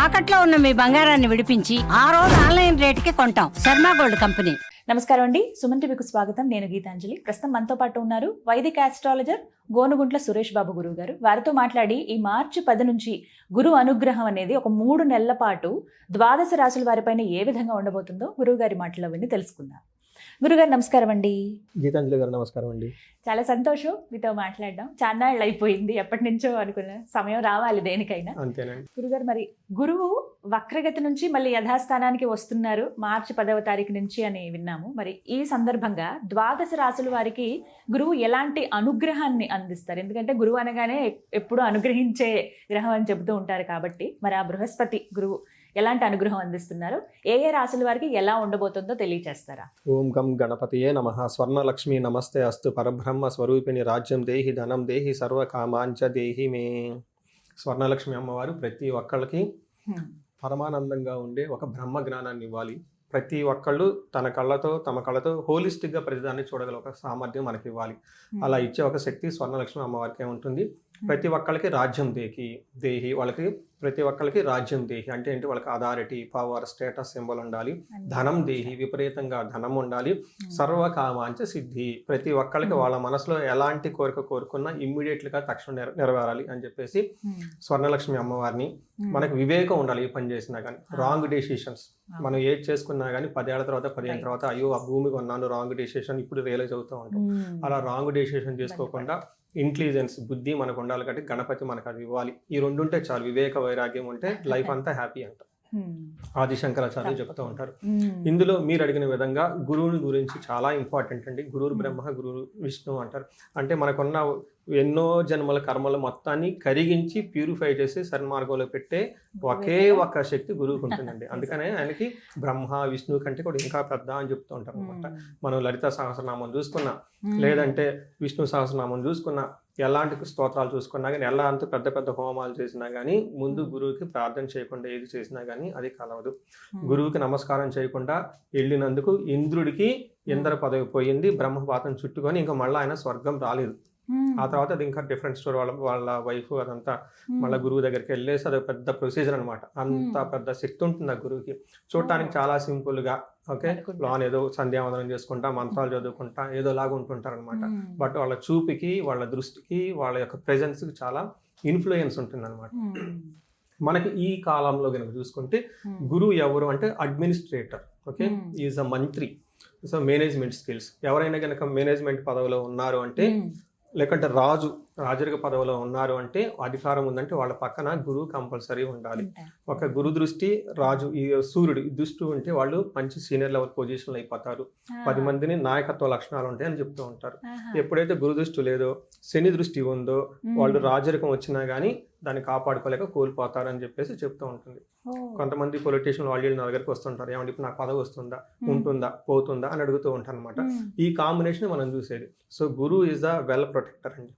తాకట్లో ఉన్న మీ బంగారాన్ని విడిపించి ఆ రోజు ఆన్లైన్ రేటుకి కొంటాం. Sharma gold company. నమస్కారం అండి, సుమన్ టీవీకి స్వాగతం. నేను గీతాంజలి. ప్రస్తుతం మనతో పాటు ఉన్నారు వైదిక ఆస్ట్రాలజర్ గోనుగుంట్ల సురేష్ బాబు గురువు గారు. వారితో మాట్లాడి ఈ మార్చి 10 నుంచి గురు అనుగ్రహం అనేది ఒక 3 నెలల పాటు ద్వాదశ రాశుల వారిపైన ఏ విధంగా ఉండబోతుందో గురువు గారి మాటల్లో విని తెలుసుకుందాం. గురుగారు నమస్కారం అండి. గీతాంజలి గారు నమస్కారం అండి. చాలా సంతోషం మీతో మాట్లాడడం. చాన్నాళ్ళు అయిపోయింది, ఎప్పటి నుంచో అనుకున్న సమయం రావాలి దేనికైనా. అంతేనండి. గురుగారు, మరి గురువు వక్రగతి నుంచి మళ్ళీ యథాస్థానానికి వస్తున్నారు మార్చి 10వ తారీఖు నుంచి అని విన్నాము. మరి ఈ సందర్భంగా ద్వాదశ రాశుల వారికి గురువు ఎలాంటి అనుగ్రహాన్ని అందిస్తారు? ఎందుకంటే గురువు అనగానే ఎప్పుడూ అనుగ్రహించే గ్రహం అని చెబుతూ ఉంటారు కాబట్టి, మరి ఆ బృహస్పతి గురువు ఎలాంటి అనుగ్రహం అందిస్తున్నారు, ఏ ఏ రాశుల వారికి ఎలా ఉండబోతుందో తెలియచేస్తారా? ఓం గం గణపతియే నమః. స్వర్ణలక్ష్మి నమస్తే అస్తు. పరబ్రహ్మ స్వరూపిణి రాజ్యం దేహి ధనం దేహి సర్వకామాంచ దేహి మే. స్వర్ణలక్ష్మి అమ్మవారు ప్రతి ఒక్కళ్ళకి పరమానందంగా ఉండే ఒక బ్రహ్మ జ్ఞానాన్ని ఇవ్వాలి. ప్రతి ఒక్కళ్ళు తమ కళ్ళతో హోలిస్టిక్గా ప్రతిదాన్ని చూడగల ఒక సామర్థ్యం మనకి ఇవ్వాలి. అలా ఇచ్చే ఒక శక్తి స్వర్ణలక్ష్మి అమ్మవారికి ఉంటుంది. ప్రతి ఒక్కళ్ళకి రాజ్యం దేహి వాళ్ళకి ప్రతి ఒక్కళ్ళకి రాజ్యం దేహి అంటే ఏంటి, వాళ్ళకి అథారిటీ, పవర్, స్టేటస్ సింబల్ ఉండాలి. ధనం దేహి, విపరీతంగా ధనం ఉండాలి. సర్వకామాంచ సిద్ధి, ప్రతి ఒక్కళ్ళకి వాళ్ళ మనసులో ఎలాంటి కోరిక కోరుకున్నా ఇమ్మీడియట్గా తక్షణం నెరవేరాలి అని చెప్పేసి స్వర్ణలక్ష్మి అమ్మవారిని. మనకి వివేకం ఉండాలి. ఏ పని చేసినా కానీ రాంగ్ డెసిషన్స్ మనం ఏది చేసుకున్నా కానీ 10 ఏళ్ల తర్వాత 15 తర్వాత అయ్యో ఆ భూమి కొన్నాను, రాంగ్ డెసిషన్ ఇప్పుడు రియలైజ్ అవుతూ ఉంటాం. అలా రాంగ్ డెసిషన్ చేసుకోకుండా ఇంటెలిజెన్స్, బుద్ధి మనకు ఉండాలి. కాబట్టి గణపతి మనకు అది ఇవ్వాలి. ఈ 2 ఉంటే చాలు. వివేక వైరాగ్యం ఉంటే లైఫ్ అంతా హ్యాపీ అంట ఆది శంకరాచార్యులు చెప్తూ ఉంటారు. ఇందులో మీరు అడిగిన విధంగా గురువుని గురించి చాలా ఇంపార్టెంట్ అండి. గురువు బ్రహ్మ, గురువు విష్ణు అంటారు. అంటే మనకున్న ఎన్నో జన్మల కర్మల మొత్తాన్ని కరిగించి ప్యూరిఫై చేసి సన్మార్గంలో పెట్టే ఒకే ఒక శక్తి గురువుకు ఉంటుందండి. అందుకనే ఆయనకి బ్రహ్మ విష్ణు కంటే కూడా ఇంకా పెద్ద అని చెప్తూ ఉంటారు అనమాట. మనం లలిత సహస్రనామం చూసుకున్నా, లేదంటే విష్ణు సహస్రనామం చూసుకున్నా, ఎలాంటి స్తోత్రాలు చూసుకున్నా కానీ, ఎలాంటి పెద్ద పెద్ద హోమాలు చేసినా కానీ ముందు గురువుకి ప్రార్థన చేయకుండా ఏది చేసినా కానీ అది కలవదు. గురువుకి నమస్కారం చేయకుండా వెళ్ళినందుకు ఇంద్రుడికి ఇంద్ర పదవి పోయింది, బ్రహ్మపాతం చుట్టుకొని ఇంకా మళ్ళీ ఆయన స్వర్గం రాలేదు. ఆ తర్వాత అది ఇంకా డిఫరెంట్ స్టోరీ. వాళ్ళ వైఫ్ అదంతా మళ్ళీ గురువు దగ్గరికి వెళ్ళేసి అది పెద్ద ప్రొసీజర్ అనమాట. అంత పెద్ద శక్తి ఉంటుంది ఆ గురువుకి. చూడటానికి చాలా సింపుల్ గా ఓకే లోన్ ఏదో సంధ్యావందనం చేసుకుంటా, మంత్రాలు చదువుకుంటా ఏదో లాగా ఉంటుంటారు అనమాట. బట్ వాళ్ళ చూపుకి, వాళ్ళ దృష్టికి, వాళ్ళ యొక్క ప్రెజెన్స్ కి చాలా ఇన్ఫ్లుయెన్స్ ఉంటుంది అనమాట. మనకి ఈ కాలంలో కనుక చూసుకుంటే గురువు ఎవరు అంటే అడ్మినిస్ట్రేటర్, ఓకే, ఈజ్ అ మంత్రి. సో మేనేజ్మెంట్ స్కిల్స్, ఎవరైనా కనుక మేనేజ్మెంట్ పదవిలో ఉన్నారు అంటే, లేకంటే రాజరిక పదవిలో ఉన్నారు అంటే, అధికారం ఉందంటే వాళ్ళ పక్కన గురువు కంపల్సరీ ఉండాలి. ఒక గురు దృష్టి రాజు ఈ సూర్యుడు దృష్టి ఉంటే వాళ్ళు మంచి సీనియర్ లెవెల్ పొజిషన్లో అయిపోతారు. 10 మందిని నాయకత్వ లక్షణాలు ఉంటాయి అని చెప్తూ ఉంటారు. ఎప్పుడైతే గురు దృష్టి లేదో, శని దృష్టి ఉందో, వాళ్ళు రాజరికం వచ్చినా కానీ దాన్ని కాపాడుకోలేక కోల్పోతారు అని చెప్పేసి చెప్తూ ఉంటుంది. కొంతమంది పొలిటీషియన్ వాళ్ళు నా దగ్గరికి వస్తుంటారు, ఏమంటే ఇప్పుడు నాకు పదవి వస్తుందా, ఉంటుందా, పోతుందా అని అడుగుతూ ఉంటారు అనమాట. ఈ కాంబినేషన్ మనం చూసేది. సో గురువు ఈజ్ ద వెల్ ప్రొటెక్టర్ అండి.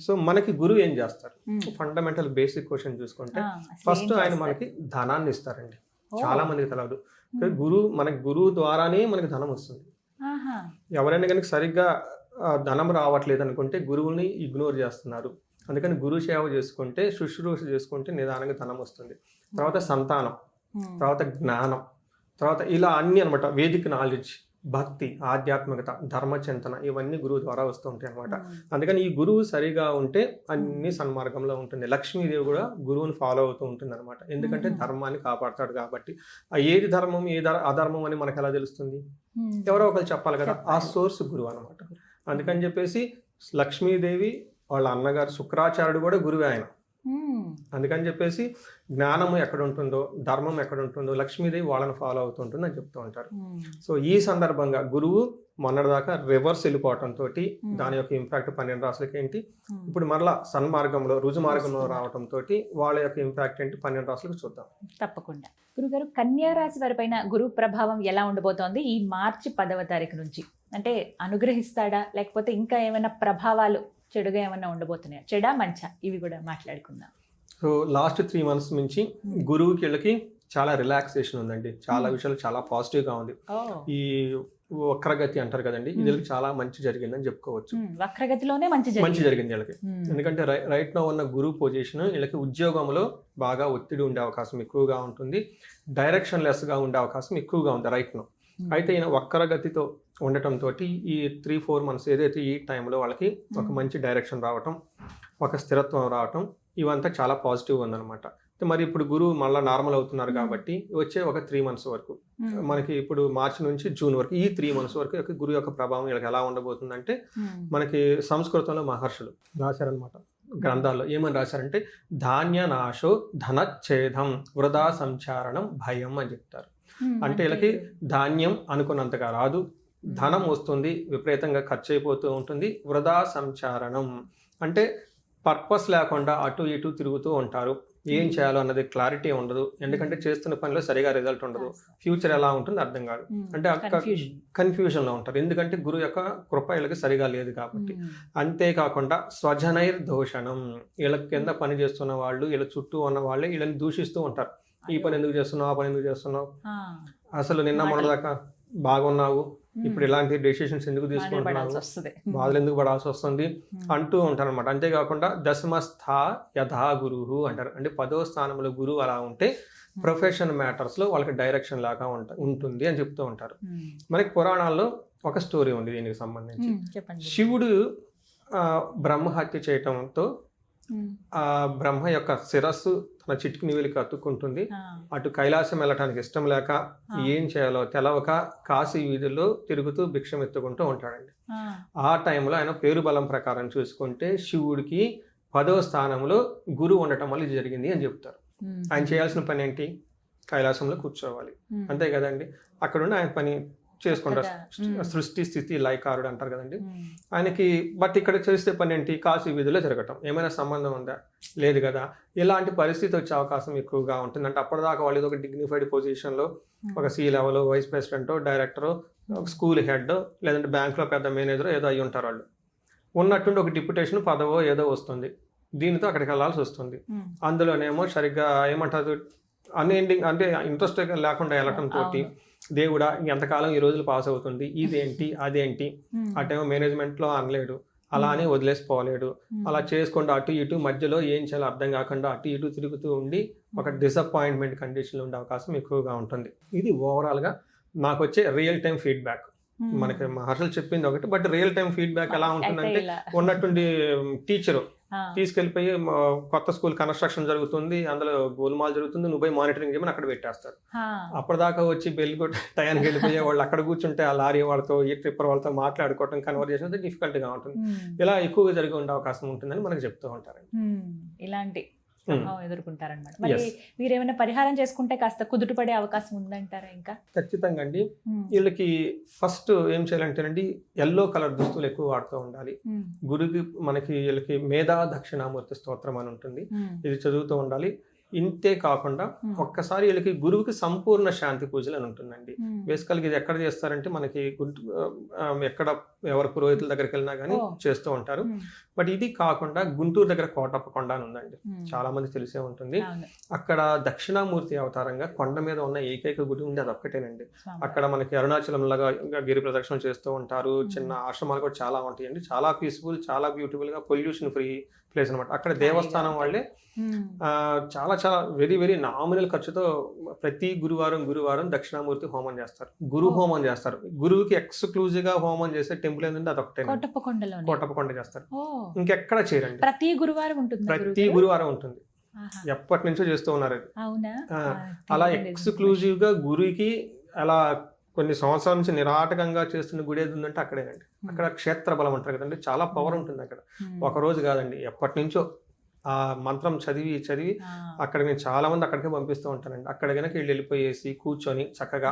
సో మనకి గురువు ఏం చేస్తారు? ఫండమెంటల్ బేసిక్ క్వశ్చన్ చూసుకుంటే ఫస్ట్ ఆయన మనకి ధనాన్ని ఇస్తారండి. చాలా మందికి తెలియదు. మనకి గురువు ద్వారానే మనకి ధనం వస్తుంది. ఎవరైనా కనుక సరిగ్గా ధనం రావట్లేదు అనుకుంటే గురువుని ఇగ్నోర్ చేస్తున్నారు. అందుకని గురు సేవ చేసుకుంటే, శుశ్రూష చేసుకుంటే నిదానంగా ధనం వస్తుంది. తర్వాత సంతానం, తర్వాత జ్ఞానం, తర్వాత ఇలా అన్ని అనమాట. వేదిక నాలెడ్జ్, భక్తి, ఆధ్యాత్మికత, ధర్మచింతన ఇవన్నీ గురువు ద్వారా వస్తూ ఉంటాయి అనమాట. అందుకని ఈ గురువు సరిగా ఉంటే అన్ని సన్మార్గంలో ఉంటుంది. లక్ష్మీదేవి కూడా గురువుని ఫాలో అవుతూ ఉంటుంది అనమాట. ఎందుకంటే ధర్మాన్ని కాపాడతాడు కాబట్టి. ఏది ధర్మం, ఏది అధర్మం అని మనకు ఎలా తెలుస్తుంది? ఎవరో ఒకరు చెప్పాలి కదా. ఆ సోర్స్ గురువు అనమాట. అందుకని చెప్పేసి లక్ష్మీదేవి వాళ్ళ అన్నగారు శుక్రాచార్యుడు కూడా గురువే ఆయన. అందుకని చెప్పేసి జ్ఞానము ఎక్కడ ఉంటుందో, ధర్మం ఎక్కడ ఉంటుందో లక్ష్మీదేవి వాళ్ళని ఫాలో అవుతుంటుంది అని చెప్తూ ఉంటారు. సో ఈ సందర్భంగా గురువు మొన్నటిదాకా రివర్స్ వెళ్ళిపోవటంతో దాని యొక్క ఇంపాక్ట్ 12 రాశులకి ఏంటి, ఇప్పుడు మరలా సన్మార్గంలో రుజు మార్గంలో రావడంతో వాళ్ళ యొక్క ఇంపాక్ట్ ఏంటి 12 రాశులకు చూద్దాం. తప్పకుండా. గురుగారు, కన్యా రాశి వారిపైన గురు ప్రభావం ఎలా ఉండబోతోంది ఈ మార్చి 10వ తారీఖు నుంచి? అంటే అనుగ్రహిస్తాడా, లేకపోతే ఇంకా ఏమైనా ప్రభావాలు చెడుగా ఏమన్నా ఉండబోతున్నాయా? చెడా మంచా ఇవి కూడా మాట్లాడుకుందాం. సో లాస్ట్ 3 months నుంచి గురువుకి వీళ్ళకి చాలా రిలాక్సేషన్ ఉందండి. చాలా విషయాలు చాలా పాజిటివ్గా ఉంది. ఈ వక్రగతి అంటారు కదండి, ఇది చాలా మంచి జరిగిందని చెప్పుకోవచ్చు. వక్రగతిలోనే మంచి జరిగింది వీళ్ళకి. ఎందుకంటే రైట్ నో ఉన్న గురువు పొజిషన్ వీళ్ళకి ఉద్యోగంలో బాగా ఒత్తిడి ఉండే అవకాశం ఎక్కువగా ఉంటుంది, డైరెక్షన్ లెస్ గా ఉండే అవకాశం ఎక్కువగా ఉంది రైట్ నో. అయితే ఈయన వక్రగతితో ఉండటంతో ఈ 3-4 months ఏదైతే ఈ టైంలో వాళ్ళకి ఒక మంచి డైరెక్షన్ రావటం, ఒక స్థిరత్వం రావటం, ఇవంతా చాలా పాజిటివ్ ఉందన్నమాట. మరి ఇప్పుడు గురువు మళ్ళీ నార్మల్ అవుతున్నారు కాబట్టి వచ్చే ఒక 3 months వరకు మనకి ఇప్పుడు మార్చి నుంచి జూన్ వరకు ఈ 3 months వరకు గురువు యొక్క ప్రభావం వీళ్ళకి ఎలా ఉండబోతుందంటే, మనకి సంస్కృతంలో మహర్షులు రాశారనమాట గ్రంథాల్లో. ఏమని రాశారంటే ధాన్య నాశో ధనచ్ఛేదం వృధా సంచారణం భయం అని చెప్తారు. అంటే వీళ్ళకి ధాన్యం అనుకున్నంతగా రాదు, ధనం వస్తుంది, విపరీతంగా ఖర్చు అయిపోతూ ఉంటుంది. వృధా సంచారణం అంటే పర్పస్ లేకుండా అటు ఇటు తిరుగుతూ ఉంటారు, ఏం చేయాలో అన్నది క్లారిటీ ఉండదు, ఎందుకంటే చేస్తున్న పనిలో సరిగా రిజల్ట్ ఉండదు, ఫ్యూచర్ ఎలా ఉంటుంది అర్థం కాదు, అంటే కన్ఫ్యూజన్ లో ఉంటారు, ఎందుకంటే గురువు యొక్క కృప వీళ్ళకి సరిగా లేదు కాబట్టి. అంతేకాకుండా స్వజనైర్ దోషణం, వీళ్ళ కింద పని చేస్తున్న వాళ్ళు, వీళ్ళ చుట్టూ ఉన్న వాళ్ళే వీళ్ళని దూషిస్తూ ఉంటారు. ఈ పని ఎందుకు చేస్తున్నావు, ఆ పని ఎందుకు చేస్తున్నావు, అసలు నిన్న మొన్నదాకా బాగున్నావు, ఇప్పుడు ఇలాంటి డెసిషన్స్ ఎందుకు తీసుకుంటున్నావు, బాధలు ఎందుకు పడాల్సి వస్తుంది అంటూ ఉంటారు అనమాట. అంతేకాకుండా దశమస్థ యథా గురువు అంటారు, అంటే 10వ స్థానంలో గురువు అలా ఉంటే ప్రొఫెషన్ మ్యాటర్స్ లో వాళ్ళకి డైరెక్షన్ లాగా ఉంటుంది అని చెప్తూ ఉంటారు. మనకి పురాణాల్లో ఒక స్టోరీ ఉంది దీనికి సంబంధించి. శివుడు బ్రహ్మహత్య చేయటంతో ఆ బ్రహ్మ యొక్క శిరస్సు తన చిటికిన వేలికి అతుక్కుంటుంది. అటు కైలాసం వెళ్ళటానికి ఇష్టం లేక ఏం చేయాలో తెలవక కాశీ వీధుల్లో తిరుగుతూ భిక్షం ఎత్తుకుంటూ ఉంటాడండి. ఆ టైంలో ఆయన పేరు బలం ప్రకారం చూసుకుంటే శివుడికి 10వ స్థానంలో గురువు ఉండటం వల్ల ఇది జరిగింది అని చెప్తారు. ఆయన చేయాల్సిన పని ఏంటి, కైలాసంలో కూర్చోవాలి, అంతే కదండి. అక్కడ ఉండి ఆయన పని చేసుకుంటారు, సృష్టి స్థితి లయకారుడు అంటారు కదండి ఆయనకి. బట్ ఇక్కడ చేసే పని ఏంటి, కాశీ వీధిలో తిరగటం. ఏమైనా సంబంధం ఉందా, లేదు కదా. ఇలాంటి పరిస్థితి వచ్చే అవకాశం ఎక్కువగా ఉంటుంది. అంటే అప్పటిదాకా వాళ్ళు ఒక డిగ్నిఫైడ్ పొజిషన్లో ఒక C level వైస్ ప్రెసిడెంటో డైరెక్టరో స్కూల్ హెడ్ లేదంటే బ్యాంక్లో పెద్ద మేనేజరో ఏదో అయ్యి ఉంటారు. వాళ్ళు ఉన్నట్టుండి ఒక డిప్యుటేషన్ పదవో ఏదో వస్తుంది, దీనితో అక్కడికి వెళ్ళాల్సి వస్తుంది. అందులోనేమో సరిగ్గా ఏమంటారు అన్ఎండింగ్, అంటే ఇంట్రెస్ట్ లేకుండా వెళ్ళటం తోటి దేవుడా ఎంతకాలం ఈ రోజులు పాస్ అవుతుంది, ఇదేంటి అదేంటి, అటేమో మేనేజ్మెంట్లో అనలేడు, అలా అని వదిలేసిపోలేడు, అలా చేసుకుంటూ అటు ఇటు మధ్యలో ఏం చేయాలో అర్థం కాకుండా అటు ఇటు తిరుగుతూ ఉండి ఒక డిసప్పాయింట్మెంట్ కండిషన్లో ఉండే అవకాశం ఎక్కువగా ఉంటుంది. ఇది ఓవరాల్గా నాకు వచ్చే రియల్ టైం ఫీడ్బ్యాక్. మనకి మహర్షులు చెప్పింది ఒకటి, బట్ రియల్ టైం ఫీడ్బ్యాక్ ఎలా ఉంటుందంటే, ఉన్నట్టుండి టీచరు తీసుకెళ్ళిపోయి కొత్త స్కూల్ కన్స్ట్రక్షన్ జరుగుతుంది, అందులో గోల్మాల్ జరుగుతుంది, నువ్వు పోయి మానిటరింగ్ చేయమని అక్కడ పెట్టేస్తారు. అప్పటిదాకా వచ్చి బెల్ కొట్టి టయానికి వెళ్ళిపోయే వాళ్ళు అక్కడ కూర్చుంటే ఆ లారీ వాళ్ళతో ఈ ట్రిప్పర్ వాళ్ళతో మాట్లాడుకోవడం, కన్వర్జేషన్ డిఫికల్ట్ గా ఉంటుంది. ఇలా ఎక్కువగా జరిగి ఉండే అవకాశం ఉంటుందని మనకు చెప్తూ ఉంటారు. ఇలాంటి ఎదుర్కొంటారనమాట. మరి మీరు ఏమైనా పరిహారం చేసుకుంటే కాస్త కుదుటపడే అవకాశం ఉందంటారా? ఇంకా ఖచ్చితంగా అండి. వీళ్ళకి ఫస్ట్ ఏం చేయాలంటేనండి, ఎల్లో కలర్ దుస్తులు ఎక్కువ వాడుతూ ఉండాలి. గురుకి మనకి వీళ్ళకి మేధా దక్షిణామూర్తి స్తోత్రం అని ఉంటుంది, ఇది చదువుతూ ఉండాలి. ఇంతే కాకుండా ఒక్కసారి వీళ్ళకి గురువుకి సంపూర్ణ శాంతి పూజలు అని ఉంటుందండి. బేసికల్గా ఇది ఎక్కడ చేస్తారంటే మనకి ఎక్కడ ఎవరి పురోహితుల దగ్గరికి వెళ్ళినా కానీ చేస్తూ ఉంటారు. బట్ ఇది కాకుండా గుంటూరు దగ్గర కోటప్పకొండ అని ఉందండి, చాలా మంది తెలిసే ఉంటుంది. అక్కడ దక్షిణామూర్తి అవతారంగా కొండ మీద ఉన్న ఏకైక గుడి ఉంది, అది ఒక్కటేనండి. అక్కడ మనకి అరుణాచలం లాగా గిరి ప్రదక్షిణ చేస్తూ ఉంటారు, చిన్న ఆశ్రమాలు కూడా చాలా ఉంటాయండి, చాలా పీస్ఫుల్, చాలా బ్యూటిఫుల్ గా, పొల్యూషన్ ఫ్రీ ప్లేస్ అనమాట. అక్కడ దేవస్థానం వాళ్ళే చాలా చాలా వెరీ వెరీ నామినల్ ఖర్చుతో ప్రతి గురువారం దక్షిణామూర్తి హోమం చేస్తారు, గురు హోమం చేస్తారు. గురువుకి ఎక్స్క్లూజివ్ గా హోమం చేసే టెంపుల్ ఏంటంటే అదొకటే, కోటప్పకొండ చేస్తారు, ఇంకెక్కడ చేయరండి. ప్రతి గురువారం ఉంటుంది, ఎప్పటి నుంచో చేస్తూ ఉన్నారు అది. అలా ఎక్స్క్లూజివ్ గా గురువుకి అలా కొన్ని సంవత్సరాల నుంచి నిరాటకంగా చేస్తున్న గుడి ఏది ఉందంటే అక్కడేనండి. అక్కడ క్షేత్ర బలం అంటారు కదండి, చాలా పవర్ ఉంటుంది అక్కడ. ఒక రోజు కాదండి, ఎప్పటి నుంచో ఆ మంత్రం చదివి అక్కడ నేను చాలా మంది అక్కడికే పంపిస్తూ ఉంటానండి. అక్కడ కనుక వెళ్ళిపోయేసి కూర్చొని చక్కగా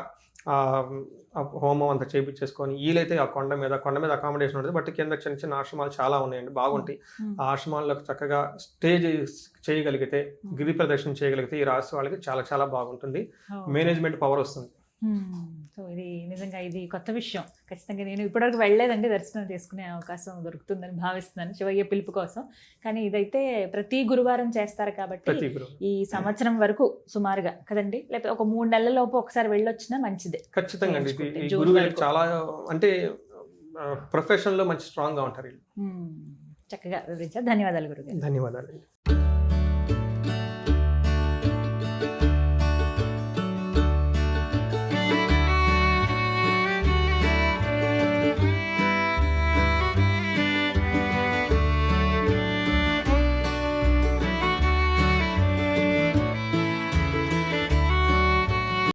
హోమం అంతా చేయించేసుకొని, వీలైతే ఆ కొండ మీద అకామిడేషన్ ఉంటుంది, బట్ కింద చిన్న చిన్న ఆశ్రమాలు చాలా ఉన్నాయండి, బాగుంటాయి. ఆ ఆశ్రమాలకు చక్కగా స్టే చేయగలిగితే, గిరి ప్రదర్శన చేయగలిగితే ఈ రాశి వాళ్ళకి చాలా చాలా బాగుంటుంది. మేనేజ్మెంట్ పవర్ వస్తుంది. సో ఇది నిజంగా ఇది కొత్త విషయం. ఖచ్చితంగా నేను ఇప్పటివరకు వెళ్ళలేదండి, దర్శనం చేసుకునే అవకాశం దొరుకుతుందని భావిస్తున్నాను శివయ్య పిలుపు కోసం. కానీ ఇదైతే ప్రతి గురువారం చేస్తారు కాబట్టి ప్రతి గురువు ఈ సంవత్సరం వరకు సుమారుగా కదండి, లేకపోతే ఒక 3 నెలల లోపు ఒకసారి వెళ్ళొచ్చినా మంచిదే. ఖచ్చితంగా అండి. చేయించుకుంటే ఈ జూన్ గురువు వరకు. చాలా అంటే ప్రొఫెషన్ లో మంచి స్ట్రాంగ్ గా ఉంటారు వీళ్ళు. చక్కగా వివరించారు. ధన్యవాదాలు గురుగారు. ధన్యవాదాలు.